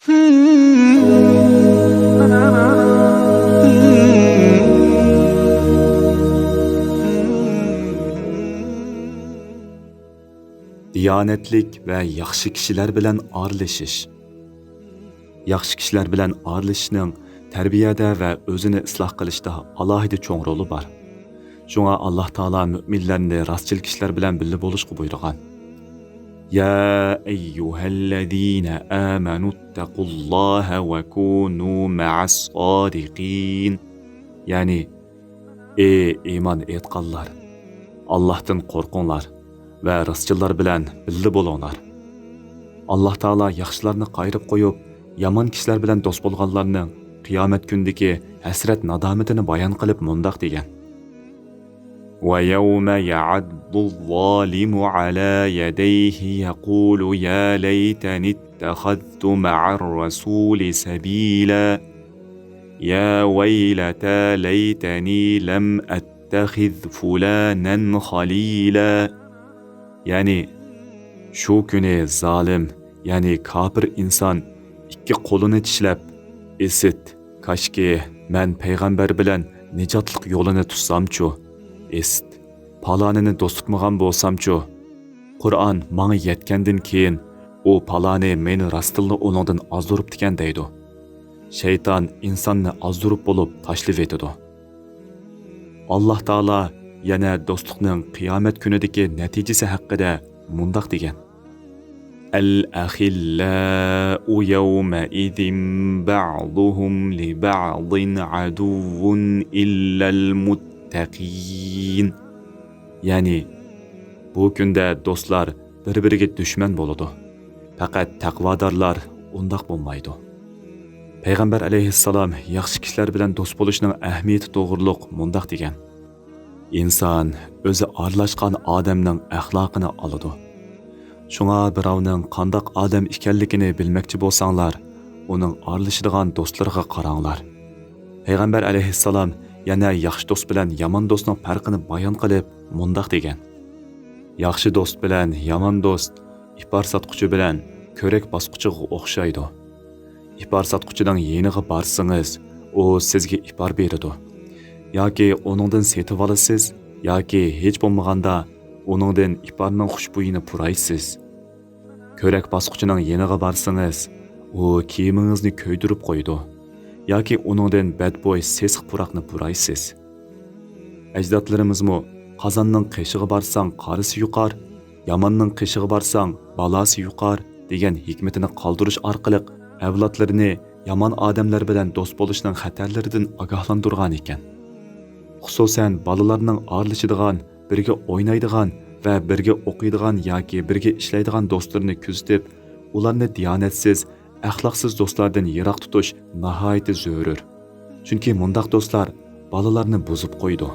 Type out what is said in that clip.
Diyanetlik ve yaxshi kishilar bilan aralashish. Yaxshi kishilar bilan aralashishning tarbiyada va o'zini isloh qilishda alohida cho'ng roli bor. Shunga Alloh taolo mu'minlarni rostchil kishilar bilan birga bo'lishga buyurgan. Ya ayyuhallazina amanu taqulloha va kunu ma'as sodiqin. Ya'ni ey iymon etganlar, Allohdan qo'rqinglar va rostchillar bilan birga bo'linglar. Alloh taolo yaxshilarni qayirib qo'yib, yomon kishilar bilan do'st bo'lganlarning qiyomat kundagi hasrat nadomatini bayon qilib mundoq degan. Wa yawma ya'addu zalimu ala yadayhi yaqulu ya laytani ittakhadtu ma'ar rasuli sabila ya waylata laytani lam attakhidh fulanan khalila. Yani şu kuni zalim, yani kafir insan ikki qo'lini tishlab, esit, kashki men payg'ambar bilan nijotlik yo'lini tutsam-chu, esit, palonini do'st tutmagan bo'lsam-chu, Qur'on menga yetgandan keyin u paloni meni rostilla uningdan ozdiribdikan deydi. Shayton insonni ozdirib bo'lib tashlab etadi. Alloh taolo yana do'stlikning qiyomat kunidagi natijasi haqida mundoq degan. Al-akhillau yawma idhin ba'duhum li ba'din aduwwun illal muttaqin. Yani bu kunda do'stlar bir-biriga dushman bo'ladi. Faqat taqvodorlar undoq bo'lmaydi. Payg'ambar alayhissalom yaxshi kishilar bilan do'st bo'lishning ahamiyati to'g'riliq mundoq degan. İnsan o'zi aralashgan odamning axloqini oladi. Shunga birovning qandoq odam ekanligini bilmoqchi bo'lsanglar, uning aralashadigan do'stlariga qaranglar. Payg'ambar alayhissalom yana yaxshi do'st bilan yomon do'stning farqini bayon qilib, mundoq degan. Yaxshi do'st bilan yomon do'st ipar sotquchi bilan ko'rak bosquchiga o'xshaydi. Ipar sotquchining yeniga borsangiz, u sizga ipar beradi. Yoki oningdan setib olasiz, yoki hech bo'lmaganda oningdan iparning xushbo'yini puraysiz. Ko'rak bosquchining yeniga borsangiz, u kiyimingizni ko'ydirib qo'ydi. Yoki oningdan badbo'y sesiq puroqni puraysiz. Ajdodlarimizmi qozonning qishig'i borsang qarisi yuqar, yomonning qishig'i borsang balasi yuqar degan hikmatini qoldirish orqali avlodlarini yomon odamlar bilan do'st bo'lishning xatarlaridan ogohlantirgan ekan. Xususan balalarning aralashadigan, birga o'ynaydigan va birga o'qiydigan yoki birga ishlaydigan do'stlarini kuzatib, ularni diyonatsiz, axloqsiz do'stlardan yiroq tutish nihoyat zarur. Chunki mundaq do'stlar balalarni buzib qo'ydi.